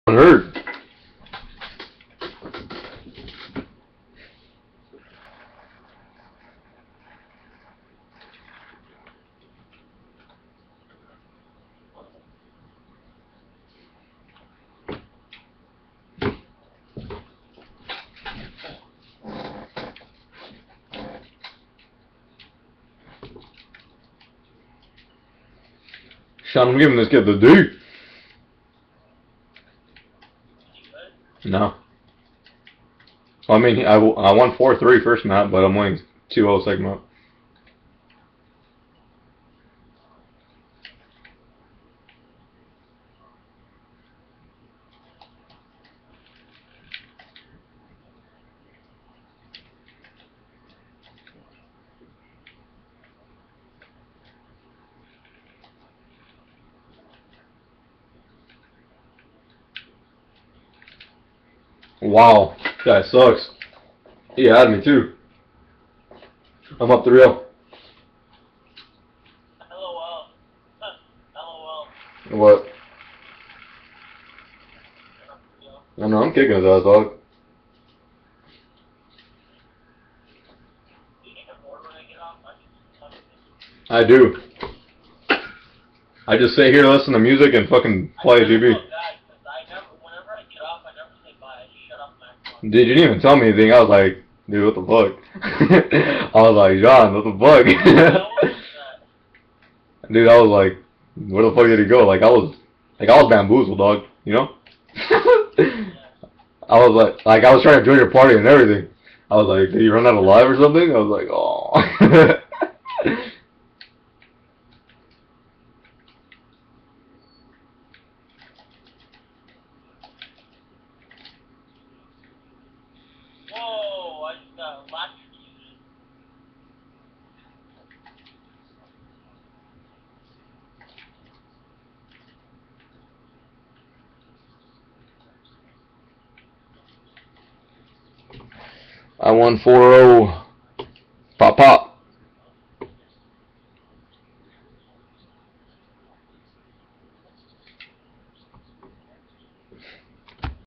Hurt. Sean, I'm giving this kid the D. No. Well, I mean, I won 4-3 first map, but I'm winning 2-0 second map. Wow, that sucks. He had me too. I'm up 3-0. LOL. LOL. What? I know, I'm kicking his ass, dog. I do. I just sit here, listen to music, and fucking play GB. Dude, you didn't even tell me anything. I was like, dude, what the fuck? I was like, John, what the fuck? Dude, I was like, where the fuck did he go? Like I was bamboozled, dog. You know? I was like I was trying to join your party and everything. I was like, did you run out of live or something? I was like, oh. Whoa, I just got electrocuted. I won 4-0.